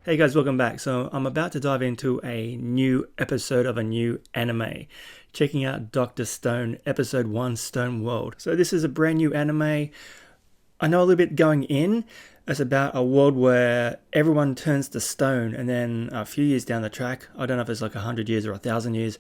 Hey guys, welcome back. So I'm about to dive into a new episode of a new anime. Checking out Dr.STONE, Episode 1, Stone World. So this is a brand new anime. I know a little bit going in. It's about a world where everyone turns to stone, and then a few years down the track, I don't know if it's like 100 years or 1,000 years,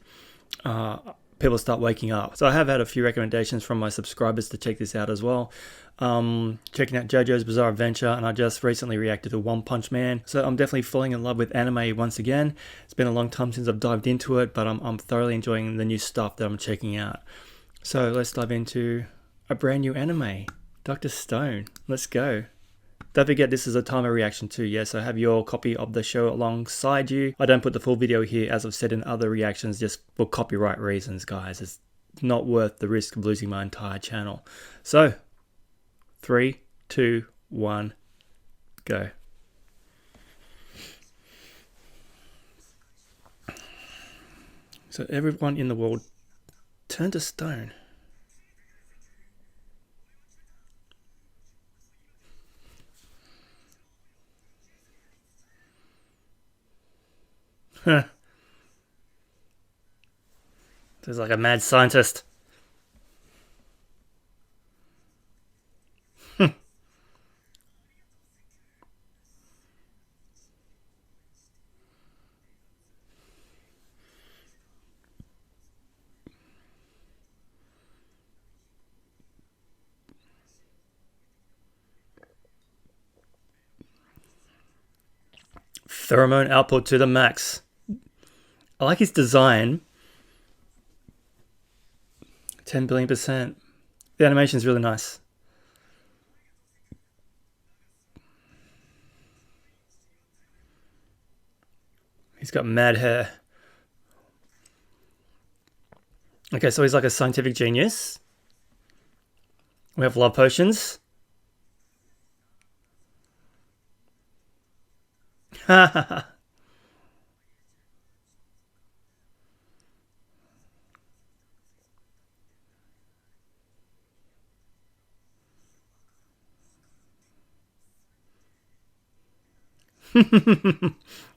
people start waking up. So I have had a few recommendations from my subscribers to check this out as well. Checking out JoJo's Bizarre Adventure, and I just recently reacted to One Punch Man. So I'm definitely falling in love with anime once again. It's been a long time since I've dived into it, but I'm thoroughly enjoying the new stuff that I'm checking out. So let's dive into a brand new anime, Dr. Stone. Let's go. Don't forget, this is a timer reaction too, yes, I have your copy of the show alongside you. I don't put the full video here, as I've said in other reactions, just for copyright reasons, guys. It's not worth the risk of losing my entire channel. So, 3, 2, 1, go. So everyone in the world turned to stone. Huh. There's like a mad scientist. Pheromone output to the max. I like his design. 10 billion%. The animation is really nice. He's got mad hair. Okay, so he's like a scientific genius. We have love potions. Ha ha ha.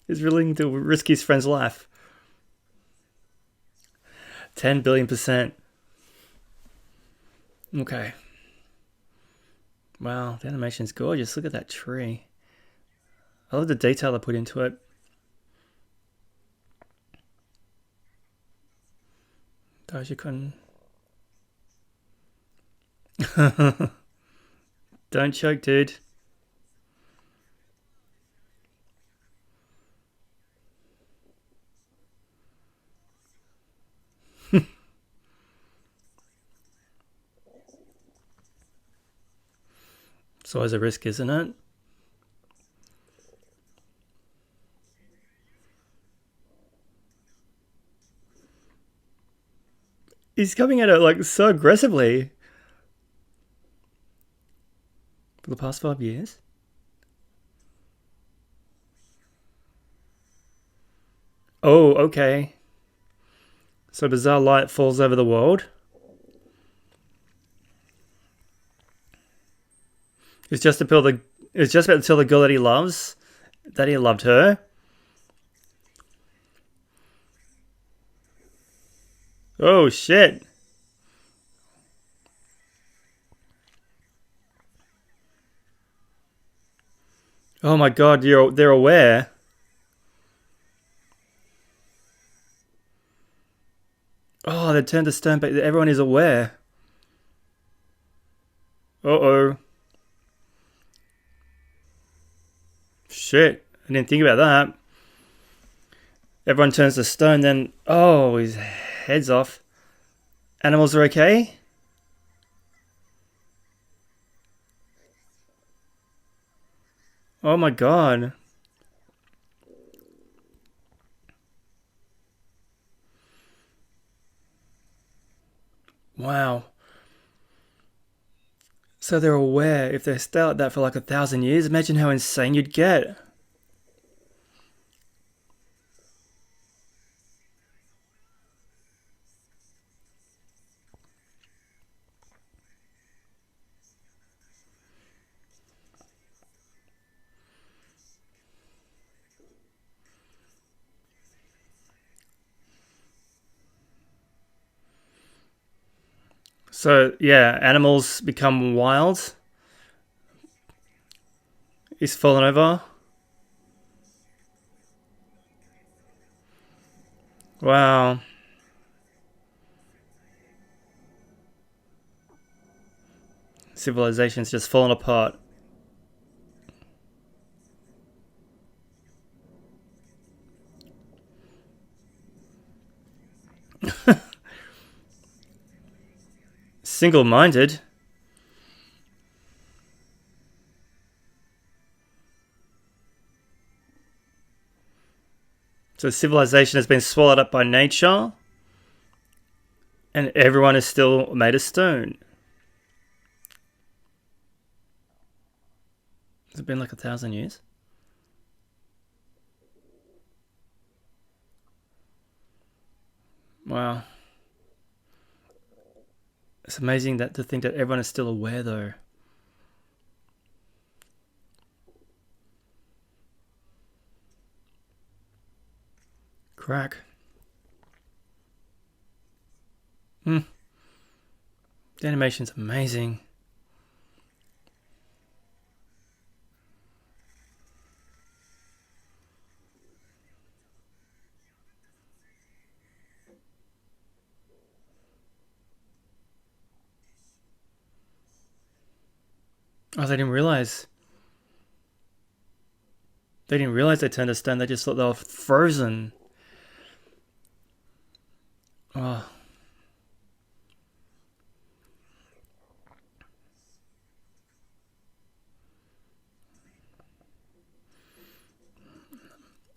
He's willing to risk his friend's life. 10 billion%. Okay. Wow, the animation's gorgeous. Look at that tree. I love the detail I put into it. Taiju-kun. Don't choke, dude. It's always a risk, isn't it? He's coming at it like so aggressively. For the past 5 years? Oh, okay. So bizarre light falls over the world. It's just about to tell the girl that he loves that he loved her. Oh shit. Oh my god, they're aware. Oh, they turned to stone, but everyone is aware. Uh-oh. Shit, I didn't think about that. Everyone turns to stone, then... Oh, his head's off. Animals are okay? Oh my god. Wow. So they're aware. If they stay like that for like 1,000 years, imagine how insane you'd get. So yeah, animals become wild. He's fallen over. Wow. Civilization's just fallen apart. Single-minded. So civilization has been swallowed up by nature, and everyone is still made of stone. Has it been like 1,000 years? Wow. It's amazing that to think that everyone is still aware though. Crack. The animation's amazing. Oh, they didn't realize. They didn't realize they turned to stone. They just thought they were frozen. Oh.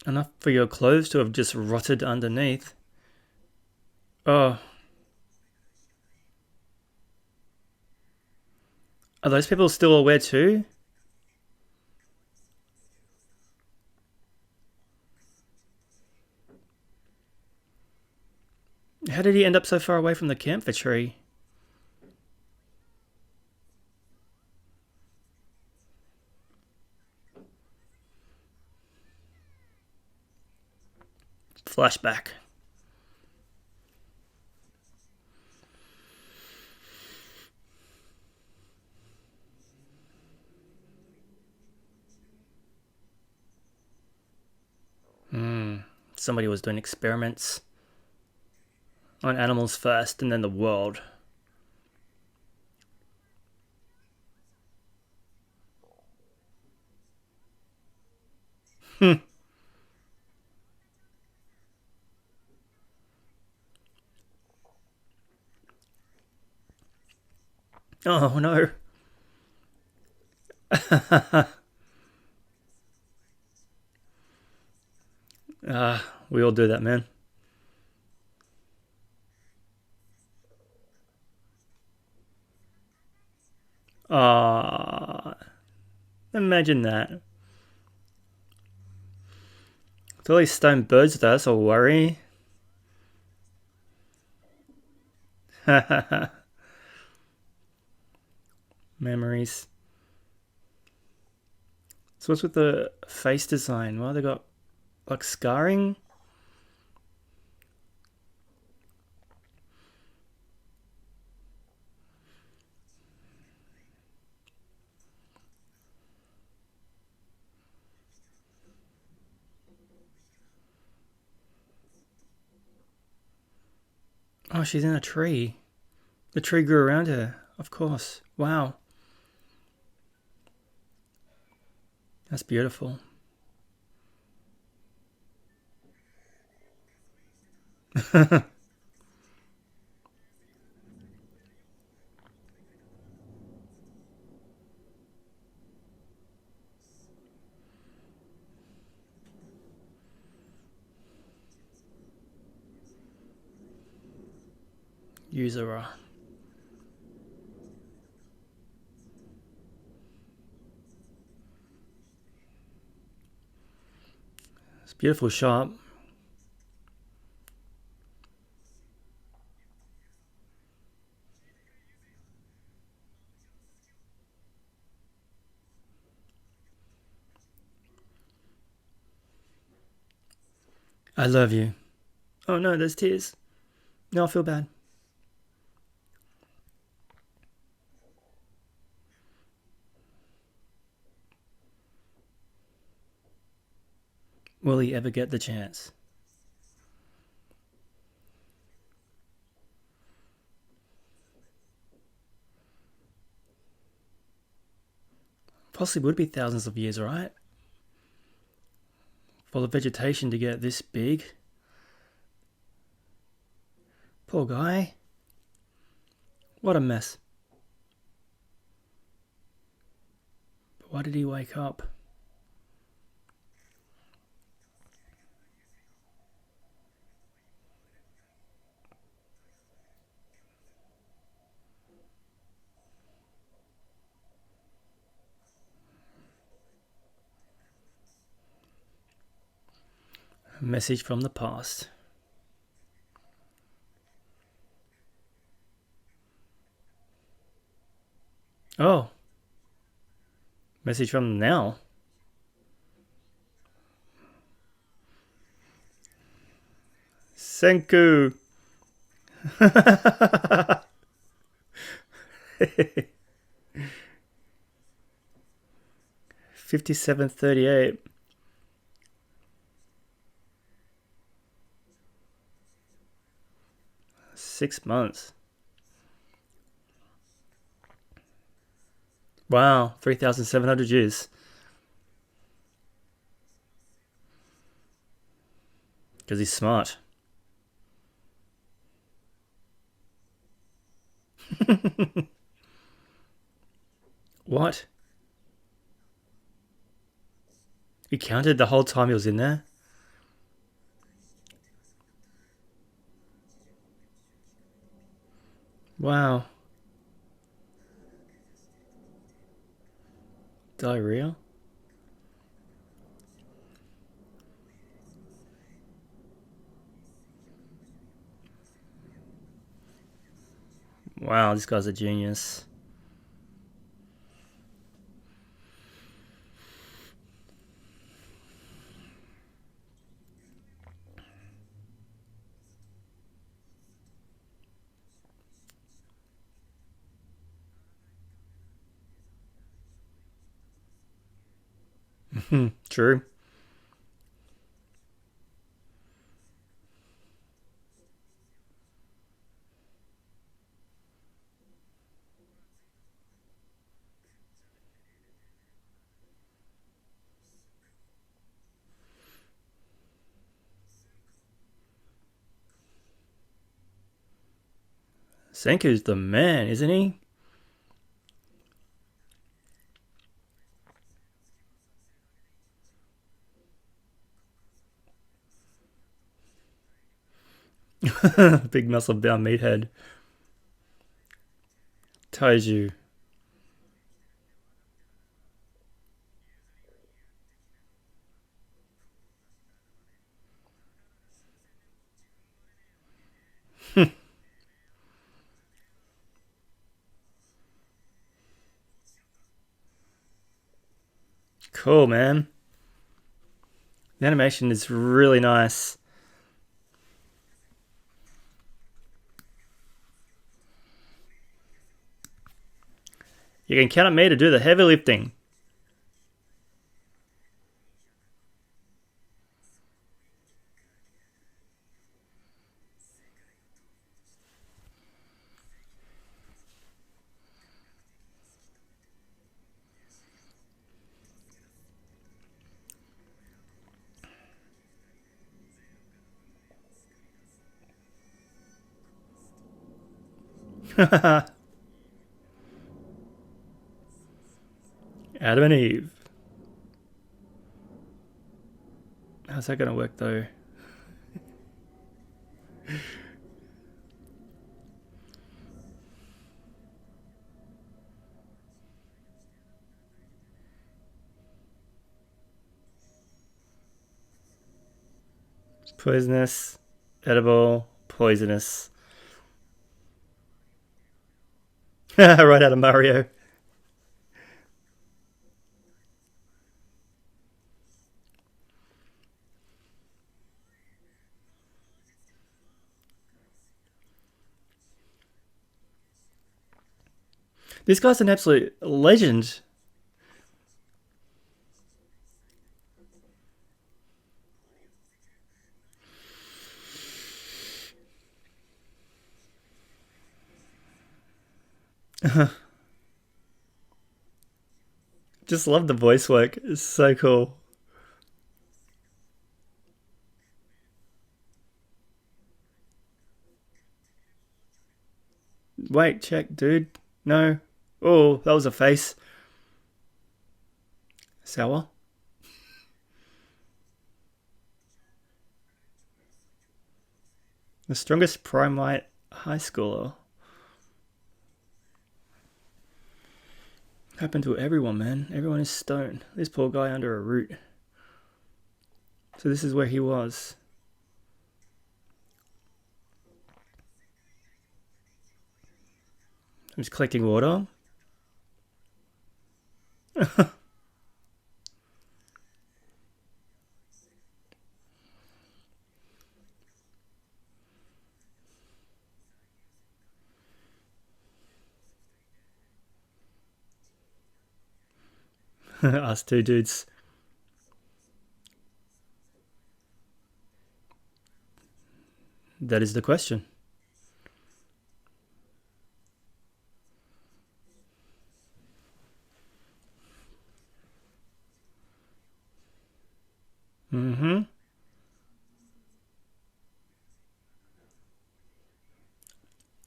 Enough for your clothes to have just rotted underneath. Oh. Are those people still aware too? How did he end up so far away from the camphor tree? Flashback. Somebody was doing experiments on animals first and then the world. Oh no. We all do that, man. Imagine that. So all these stone birds with us all worry. Memories. So what's with the face design? Well, they got like scarring. Oh, she's in a tree. The tree grew around her, of course. Wow. That's beautiful. User. It's a beautiful shot. I love you. Oh no, there's tears. No, I feel bad. Will he ever get the chance? Possibly would be thousands of years, right? For the vegetation to get this big. Poor guy. What a mess. But why did he wake up? A message from the past. Oh. Message from now. Senku. 5738. Six months. Wow, 3,700 years. Because he's smart. What? He counted the whole time he was in there? Wow. Diarrhea? Wow, this guy's a genius. True. Senku's the man, isn't he? Big muscle bound meathead. Taiju. Cool, man. The animation is really nice. You can count on me to do the heavy lifting. Adam and Eve. How's that gonna work though? Poisonous, edible, poisonous. Right out of Mario. This guy's an absolute legend. Just love the voice work. It's so cool. Wait, check, dude. No. Oh, that was a face. Sour. The strongest primate high schooler. Happened to everyone, man. Everyone is stoned. This poor guy under a root. So this is where he was. I'm just collecting water. Us two dudes. That is the question. Mm-hmm.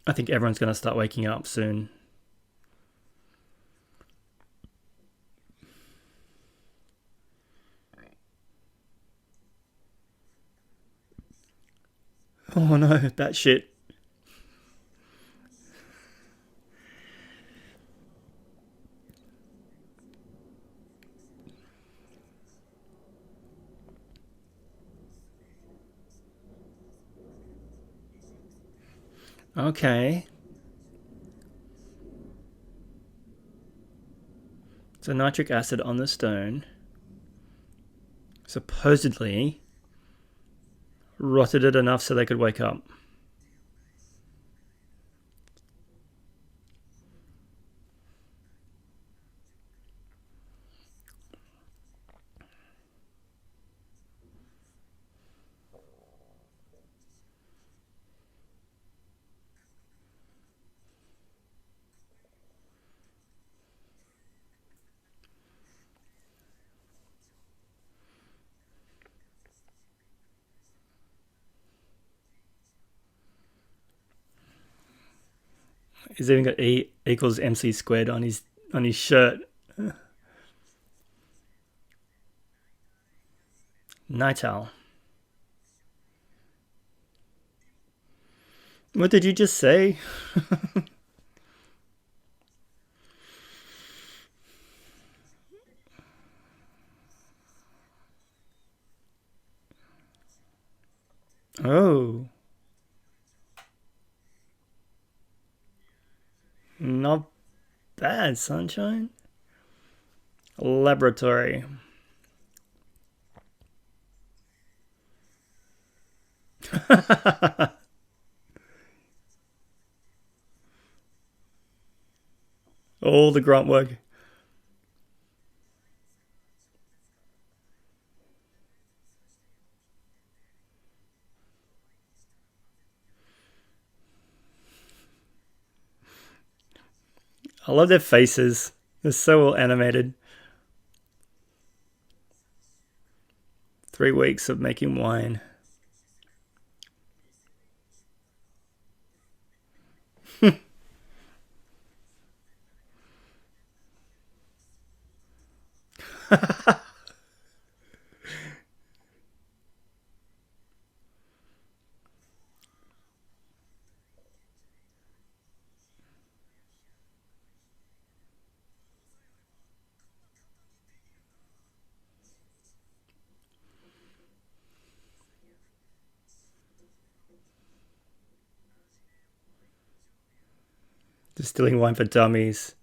I think everyone's going to start waking up soon. Oh no, that shit. Okay. So nitric acid on the stone supposedly rotted it enough so they could wake up. He's even got E equals MC squared on his shirt. Night owl. What did you just say? Oh. Not bad, sunshine. Laboratory. All the grunt work. I love their faces. They're so well animated. 3 weeks of making wine. Distilling wine for dummies.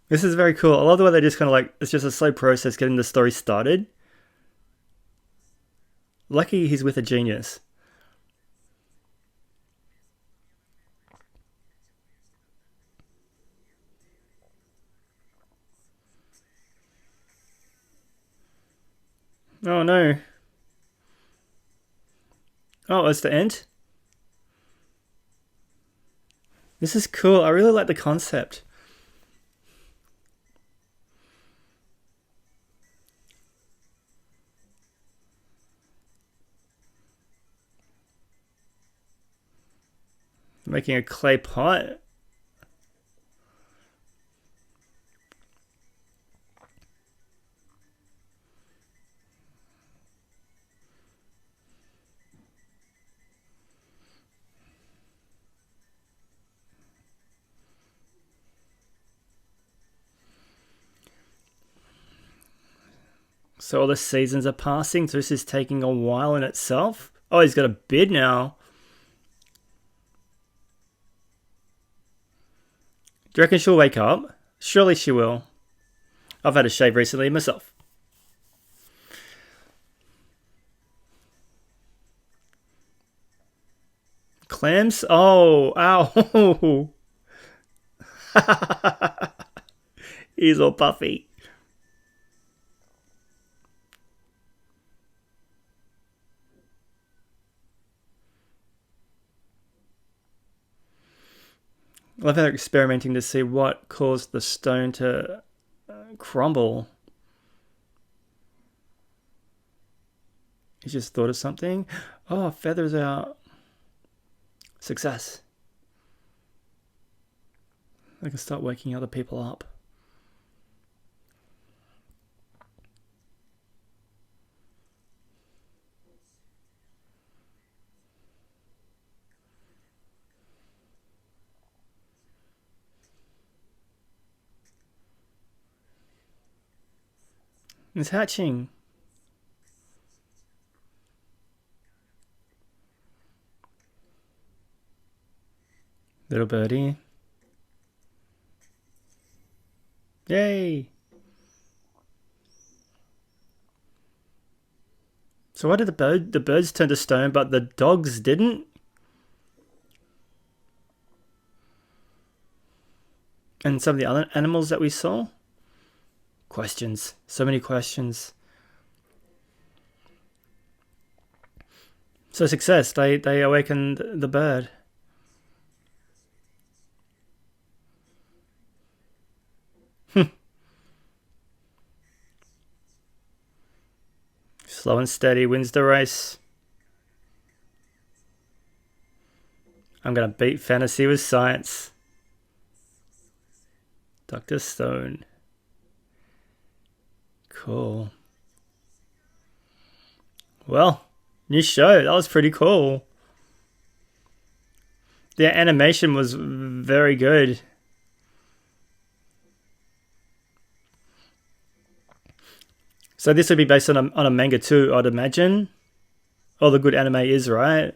This is very cool. I love the way they just kind of like, it's just a slow process getting the story started. Lucky he's with a genius. Oh no. Oh, it's the end? This is cool. I really like the concept. Making a clay pot. So all the seasons are passing, so this is taking a while in itself. Oh, he's got a beard now. Do you reckon she'll wake up? Surely she will. I've had a shave recently myself. Clams? Oh, ow. He's all puffy. I love how they're experimenting to see what caused the stone to crumble. He just thought of something. Oh, feathers out. Success. I can start waking other people up. It's hatching. Little birdie. Yay! So why did the birds turn to stone, but the dogs didn't? And some of the other animals that we saw? Questions. So many questions. So success. They awakened the bird. Slow and steady wins the race. I'm going to beat fantasy with science. Dr. Stone. Cool. Well, new show. That was pretty cool. The animation was very good. So this would be based on a manga too, I'd imagine. All the good anime is, right?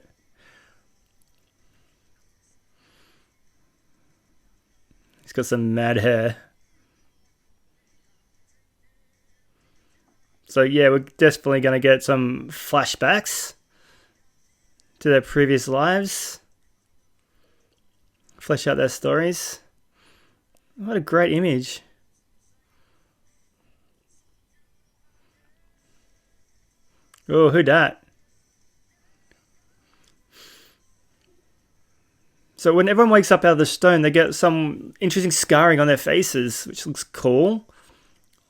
He's got some mad hair. So yeah, we're definitely going to get some flashbacks to their previous lives. Flesh out their stories. What a great image. Oh, who dat? So when everyone wakes up out of the stone, they get some interesting scarring on their faces, which looks cool.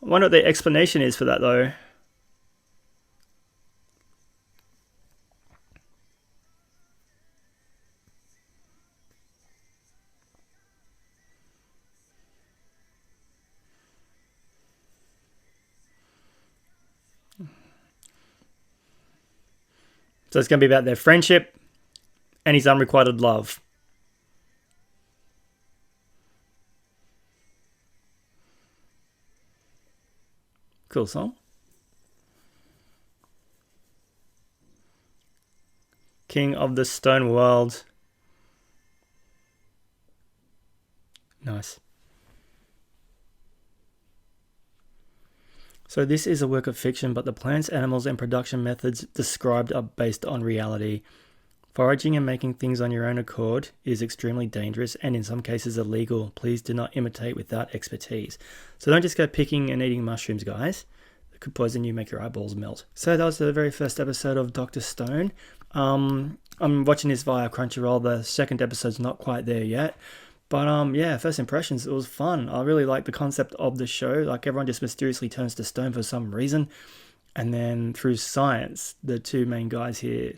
I wonder what the explanation is for that, though. So it's going to be about their friendship and his unrequited love. Cool song. King of the Stone World. Nice. So this is a work of fiction, but the plants, animals, and production methods described are based on reality. Foraging and making things on your own accord is extremely dangerous and in some cases illegal. Please do not imitate without expertise. So don't just go picking and eating mushrooms, guys. It could poison you, make your eyeballs melt. So that was the very first episode of Dr. Stone. I'm watching this via Crunchyroll. The second episode's not quite there yet. But yeah, first impressions, it was fun. I really like the concept of the show. Like everyone just mysteriously turns to stone for some reason. And then through science, the two main guys here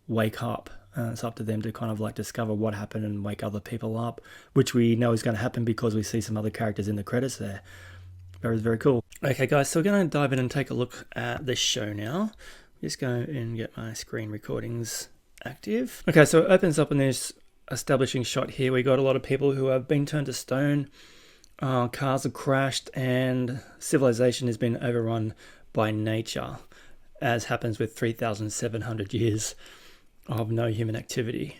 wake up. It's up to them to kind of like discover what happened and wake other people up, which we know is going to happen because we see some other characters in the credits there. Very, very cool. Okay, guys, so we're going to dive in and take a look at this show now. Just go and get my screen recordings active. Okay, so it opens up in this establishing shot here. We got a lot of people who have been turned to stone. Cars have crashed and civilization has been overrun by nature, as happens with 3,700 years of no human activity.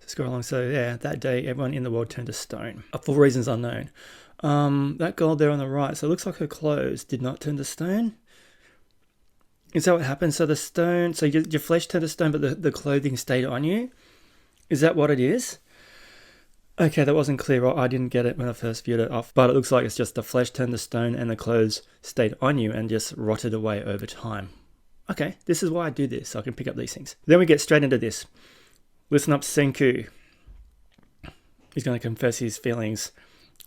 So scroll along. So yeah, that day everyone in the world turned to stone for reasons unknown. That girl there on the right, so it looks like her clothes did not turn to stone. Is that what happened? So the stone, so your flesh turned to stone, but the clothing stayed on you? Is that what it is? Okay, that wasn't clear. I didn't get it when I first viewed it off, but it looks like it's just the flesh turned to stone and the clothes stayed on you and just rotted away over time. Okay, this is why I do this, so I can pick up these things. Then we get straight into this. Listen up, Senku. He's going to confess his feelings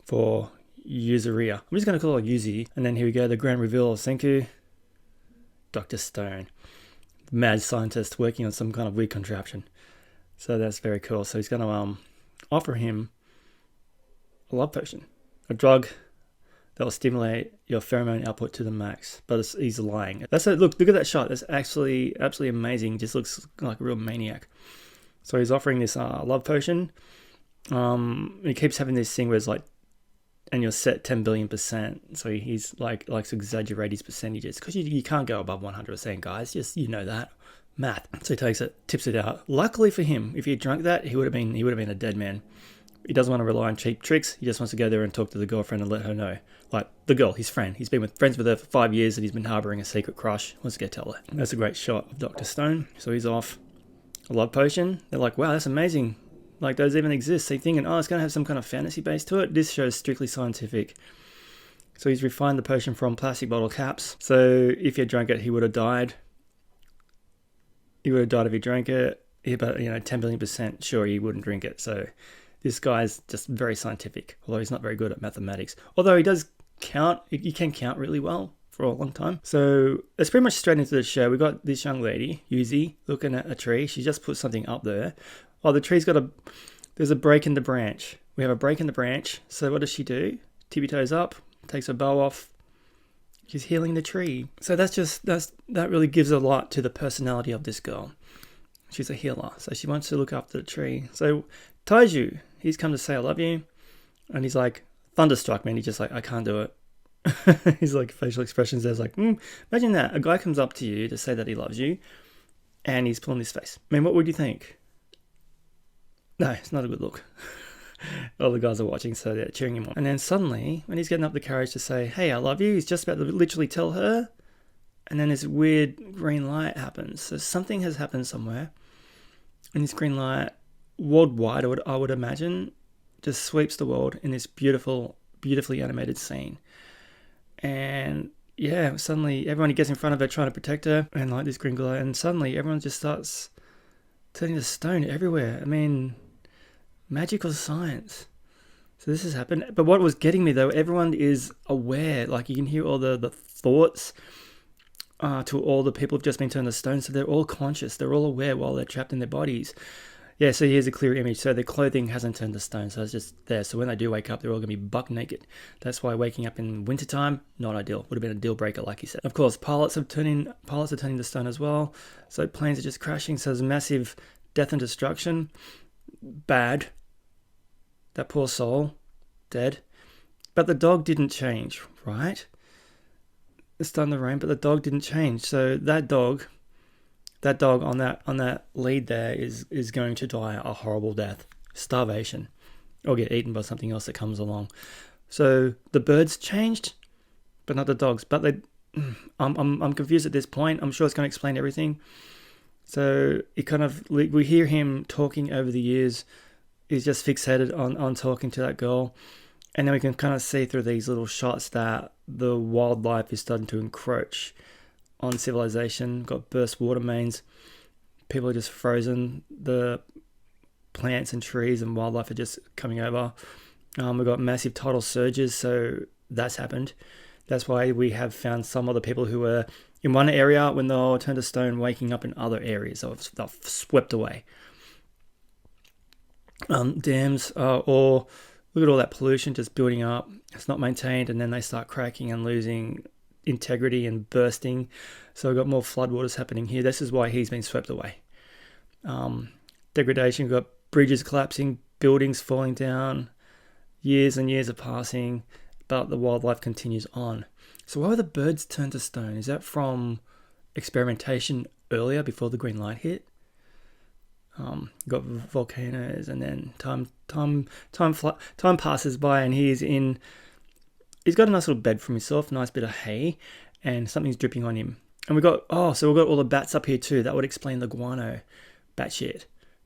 for Yuzuria. I'm just going to call her Yuzi. And then here we go, the grand reveal of Senku. Dr. Stone. Mad scientist working on some kind of weird contraption. So that's very cool. So he's going to offer him a love potion. A drug that will stimulate your pheromone output to the max. But he's lying. Look at that shot. That's actually absolutely amazing. He just looks like a real maniac. So he's offering this love potion. He keeps having this thing where it's like, and you're set 10 billion%. So he's likes to exaggerate his percentages because you can't go above 100%, guys. Just, you know that. Math. So he takes it, tips it out. Luckily for him, if he had drunk that, he would have been a dead man. He doesn't want to rely on cheap tricks. He just wants to go there and talk to the girlfriend and let her know. Like the girl, his friend. He's been friends with her for 5 years and he's been harboring a secret crush. Wants to go tell her. That's a great shot of Dr. Stone. So he's off a love potion. They're like, wow, that's amazing. Like those even exist. So you're thinking, oh, it's going to have some kind of fantasy base to it. This show is strictly scientific. So he's refined the potion from plastic bottle caps. So if he had drunk it, he would have died. He would have died if he drank it. But 10 billion% sure he wouldn't drink it. So this guy's just very scientific, although he's not very good at mathematics. Although he does count, he can count really well for a long time. So it's pretty much straight into the show. We got this young lady, Yuzi, looking at a tree. She just put something up there. Oh, the tree's there's a break in the branch. We have a break in the branch. So what does she do? Tippy toes up, takes her bow off. She's healing the tree. So that really gives a lot to the personality of this girl. She's a healer. So she wants to look after the tree. So Taiju, he's come to say I love you. And he's like, thunderstruck, man. He's just like, I can't do it. He's like, facial expressions. There's like, imagine that. A guy comes up to you to say that he loves you. And he's pulling his face. I mean, what would you think? No, it's not a good look. All the guys are watching, so they're cheering him on. And then suddenly, when he's getting up the courage to say, hey, I love you, he's just about to literally tell her. And then this weird green light happens. So something has happened somewhere. And this green light, worldwide, I would imagine, just sweeps the world in this beautifully animated scene. And yeah, suddenly everyone gets in front of her trying to protect her. And like this green glow. And suddenly everyone just starts turning to stone everywhere. I mean, magical science. So this has happened. But what was getting me though, everyone is aware. Like you can hear all the thoughts to all the people who've just been turned to stone. So they're all conscious. They're all aware while they're trapped in their bodies. Yeah, so here's a clear image. So their clothing hasn't turned to stone. So it's just there. So when they do wake up, they're all going to be buck naked. That's why waking up in wintertime, not ideal. Would have been a deal breaker, like you said. Of course, pilots are turning to stone as well. So planes are just crashing. So there's massive death and destruction. Bad. That poor soul, dead. But the dog didn't change, right? It's starting to rain, but the dog didn't change. So that dog on that lead there is going to die a horrible death, starvation, or get eaten by something else that comes along. So the birds changed, but not the dogs. But I'm confused at this point. I'm sure it's going to explain everything. So we hear him talking over the years. He's just fixated on talking to that girl. And then we can kind of see through these little shots that the wildlife is starting to encroach on civilization. Got burst water mains. People are just frozen. The plants and trees and wildlife are just coming over. We've got massive tidal surges, so that's happened. That's why we have found some other people who were in one area when they'll turn to stone, waking up in other areas. So they're swept away. Dams, or look at all that pollution just building up. It's not maintained, and then they start cracking and losing integrity and bursting. So we've got more floodwaters happening here. This is why he's been swept away. Degradation, we've got bridges collapsing, buildings falling down, years and years are passing, but the wildlife continues on. So why were the birds turned to stone? Is that from experimentation earlier before the green light hit? Got volcanoes, and then time passes by, and he's got a nice little bed for himself, nice bit of hay, and something's dripping on him. And we've got all the bats up here too. That would explain the guano bat shit.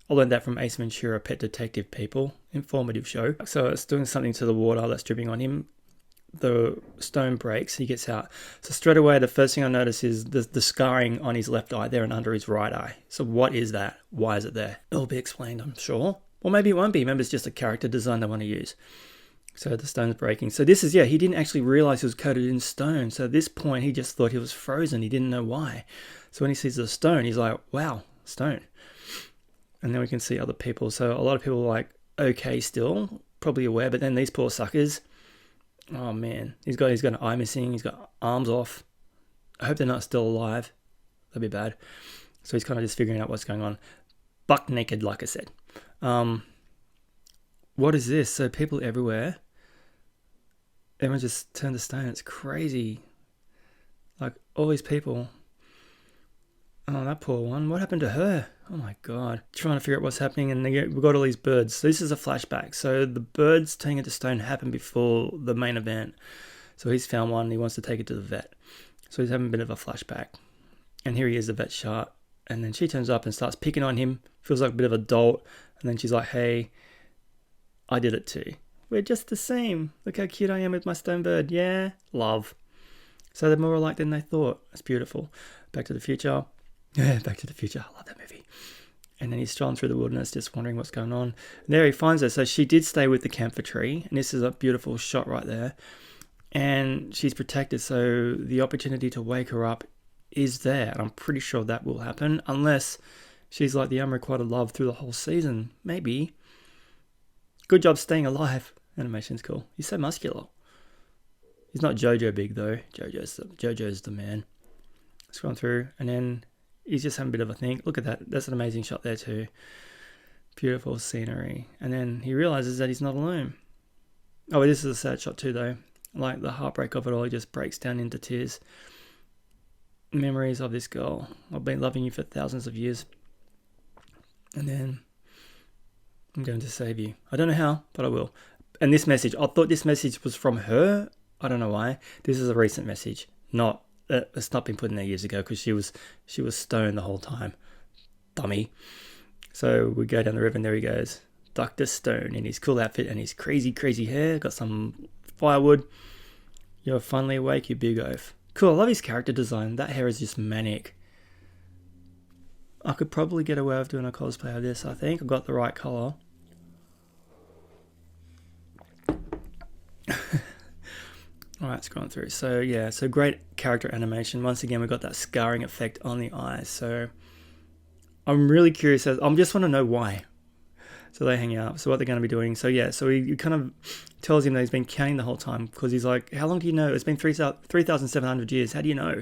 I learned that from Ace Ventura, Pet Detective people. Informative show. So it's doing something to the water that's dripping on him. The stone breaks, he gets out. So straight away, the first thing I notice is the scarring on his left eye there and under his right eye. So what is that? Why is it there? It'll be explained, I'm sure. Or maybe it won't be. Maybe it's just a character design they want to use. So the stone's breaking. So this is, he didn't actually realize he was coated in stone. So at this point, he just thought he was frozen. He didn't know why. So when he sees the stone, he's like, wow, stone. And then we can see other people. So a lot of people are like, okay still, probably aware. But then these poor suckers, oh man, he's got an eye missing. He's got arms off. I hope they're not still alive. That'd be bad. So he's kind of just figuring out what's going on. Buck naked, like I said. What is this? So people everywhere. Everyone just turned to stone. It's crazy. Like all these people. Oh, that poor one. What happened to her? Oh my God. Trying to figure out what's happening, and we've got all these birds. So this is a flashback. So the birds turning into stone happened before the main event. So he's found one and he wants to take it to the vet. So he's having a bit of a flashback. And here he is, the vet shot. And then she turns up and starts picking on him. Feels like a bit of a dolt. And then she's like, hey, I did it too. We're just the same. Look how cute I am with my stone bird. Yeah, love. So they're more alike than they thought. That's beautiful. Back to the Future. Yeah, Back to the Future. I love that movie. And then he's strolling through the wilderness, just wondering what's going on. And there he finds her. So she did stay with the camphor tree. And this is a beautiful shot right there. And she's protected. So the opportunity to wake her up is there. And I'm pretty sure that will happen. Unless she's like the unrequited love through the whole season. Maybe. Good job staying alive. Animation's cool. He's so muscular. He's not Jojo big though. Jojo's the man. Scrolling through, and then he's just having a bit of a think. Look at that. That's an amazing shot there too. Beautiful scenery. And then he realizes that he's not alone. Oh, this is a sad shot too though. Like the heartbreak of it all, he just breaks down into tears. Memories of this girl. I've been loving you for thousands of years. And then I'm going to save you. I don't know how, but I will. And this message, I thought this message was from her. I don't know why. This is a recent message. It's not been put in there years ago because she was stoned the whole time. Dummy. So we go down the river and there he goes. Dr. Stone in his cool outfit and his crazy, crazy hair. Got some firewood. You're finally awake, you big oaf. Cool, I love his character design. That hair is just manic. I could probably get away with doing a cosplay of this, I think. I've got the right colour. Alright, scrolling through. So great character animation. Once again, we've got that scarring effect on the eyes. So I'm really curious. I just want to know why. So they hang out. So what they're going to be doing. So he kind of tells him that he's been counting the whole time. Because he's like, how long do you know? It's been 3,700 years. How do you know?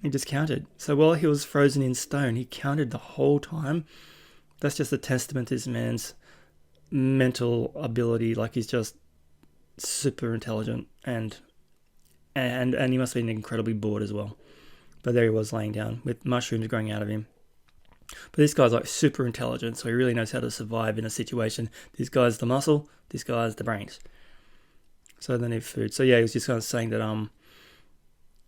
He just counted. So while he was frozen in stone, he counted the whole time. That's just a testament to this man's mental ability. Like he's just super intelligent and he must have been incredibly bored as well. But there he was laying down with mushrooms growing out of him. But this guy's like super intelligent, so he really knows how to survive in a situation. This guy's the muscle, this guy's the brains. So they need food. So yeah, he was just kind of saying that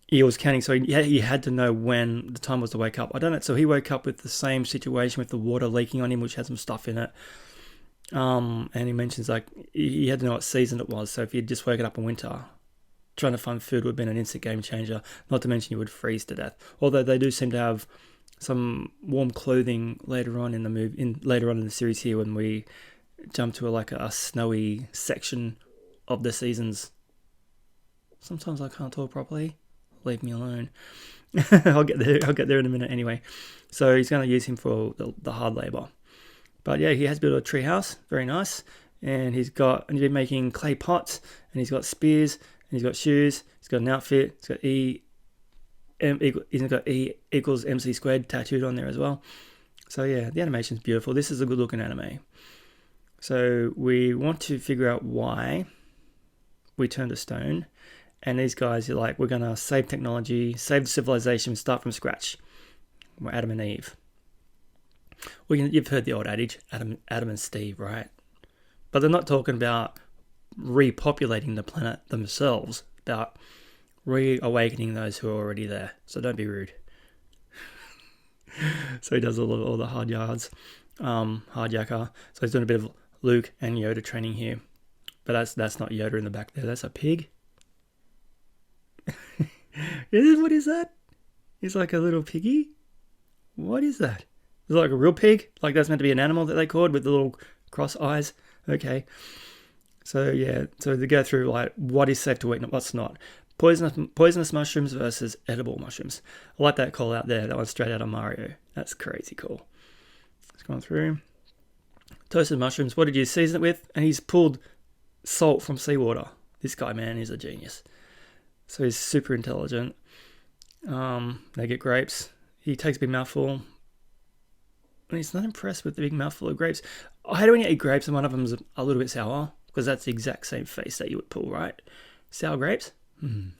he was counting, so he had to know when the time was to wake up. I don't know. So he woke up with the same situation with the water leaking on him, which had some stuff in it. And he mentions like he had to know what season it was. So if he'd just woken up in winter, trying to find food would have been an instant game changer. Not to mention you would freeze to death. Although they do seem to have some warm clothing later on in the series here when we jump to like a snowy section of the seasons. Sometimes I can't talk properly. Leave me alone. I'll get there in a minute anyway. So he's going to use him for the hard labor. But yeah, he has built a tree house. Very nice. And he's been making clay pots, and he's got spears, and he's got shoes, he's got an outfit, he's got E equals MC squared tattooed on there as well. So yeah, the animation's beautiful. This is a good looking anime. So we want to figure out why we turned to stone. And these guys are like, we're going to save technology, save the civilization, start from scratch. We're Adam and Eve. You've heard the old adage, Adam and Steve, right? But they're not talking about repopulating the planet themselves, about reawakening those who are already there. So don't be rude. So he does all the hard yakka. So he's doing a bit of Luke and Yoda training here. But that's not Yoda in the back there. That's a pig. What is that? He's like a little piggy. What is that? Is it like a real pig? Like that's meant to be an animal that they called with the little cross eyes? Okay. So yeah, so they go through like what is safe to eat and what's not. Poisonous mushrooms versus edible mushrooms. I like that call out there. That one's straight out of Mario. That's crazy cool. Let's go on through. Toasted mushrooms. What did you season it with? And he's pulled salt from seawater. This guy, man, is a genius. So he's super intelligent. They get grapes. He takes a big mouthful. And he's not impressed with the big mouthful of grapes. I hate when you eat grapes and one of them's a little bit sour, because that's the exact same face that you would pull, right? Sour grapes? And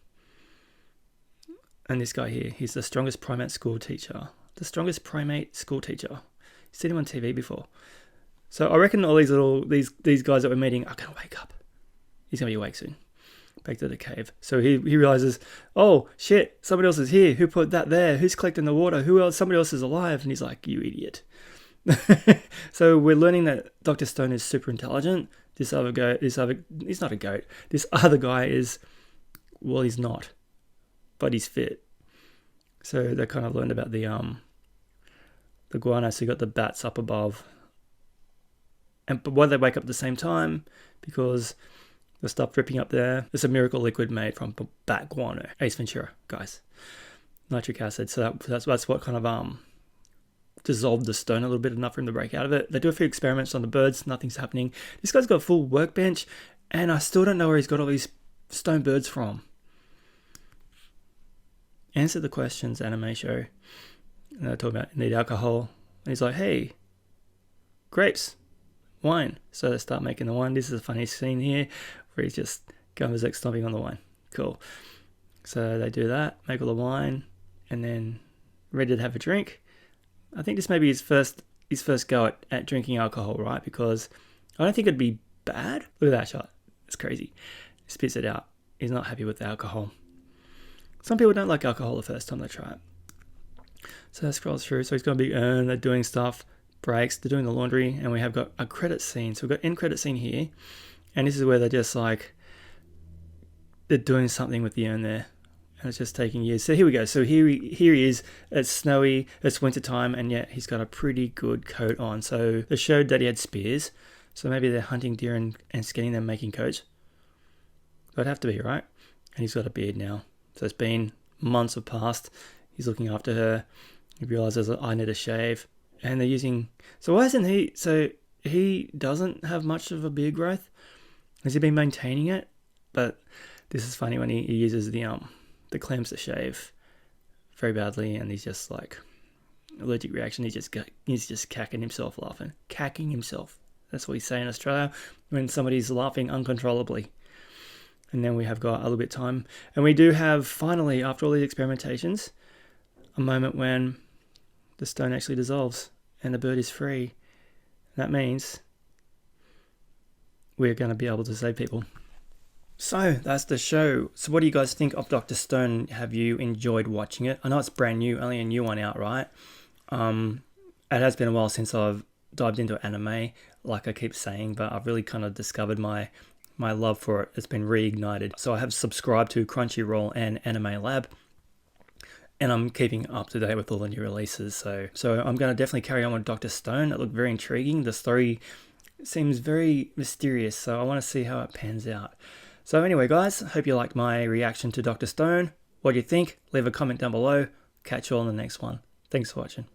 this guy here, he's the strongest primate school teacher. The strongest primate school teacher. You've seen him on TV before. So I reckon all these guys that we're meeting are going to wake up. He's going to be awake soon. Back to the cave. So he realizes, oh shit, somebody else is here. Who put that there? Who's collecting the water? Who else? Somebody else is alive. And he's like, you idiot. So we're learning that Dr. Stone is super intelligent. He's not a goat. This other guy is, well, he's not, but he's fit. So they kind of learned about the guano. So you got the bats up above. But why they wake up at the same time? Because the stuff dripping up there, there's a miracle liquid made from bat guano. Ace Ventura, guys. Nitric acid. So that's what kind of dissolved the stone a little bit, enough for him to break out of it. They do a few experiments on the birds. Nothing's happening. This guy's got a full workbench, and I still don't know where he's got all these stone birds from. Answer the questions, anime show. And they're talking about need alcohol. And he's like, hey, grapes, wine. So they start making the wine. This is a funny scene here where he's just going stomping on the wine. Cool. So they do that, make all the wine, and then ready to have a drink. I think this may be his first go at drinking alcohol, right? Because I don't think it'd be bad. Look at that shot. It's crazy. He spits it out. He's not happy with the alcohol. Some people don't like alcohol the first time they try it. So that scrolls through. So he's going to be they're doing stuff, breaks, they're doing the laundry, and we have got a credit scene. So we've got end credit scene here, and this is where they're just like, they're doing something with the urn there. And it's just taking years. So here we go. So here he is. It's snowy. It's winter time, and yet he's got a pretty good coat on. So they showed that he had spears. So maybe they're hunting deer and skinning them, making coats. That'd have to be, right? And he's got a beard now. So it's been months have passed. He's looking after her. He realizes that I need a shave. And they're using... So why isn't he... So he doesn't have much of a beard growth. Has he been maintaining it? But this is funny when he uses the clams to shave very badly, and he's just like allergic reaction. He's just cacking himself laughing. Cacking himself. That's what we say in Australia when somebody's laughing uncontrollably. And then we have got a little bit of time. And we do have, finally, after all these experimentations, a moment when the stone actually dissolves and the bird is free. That means we're going to be able to save people. So that's the show. So what do you guys think of Dr. Stone? Have you enjoyed watching it? I know it's brand new, only a new one out, right? It has been a while since I've dived into anime, like I keep saying, but I've really kind of discovered my love for it. It's been reignited. So I have subscribed to Crunchyroll and Anime Lab, and I'm keeping up to date with all the new releases. So I'm going to definitely carry on with Dr. Stone. It looked very intriguing. The story It seems very mysterious, so I want to see how it pans out. So anyway, guys, hope you liked my reaction to Dr. Stone. What do you think? Leave a comment down below. Catch you all in the next one. Thanks for watching.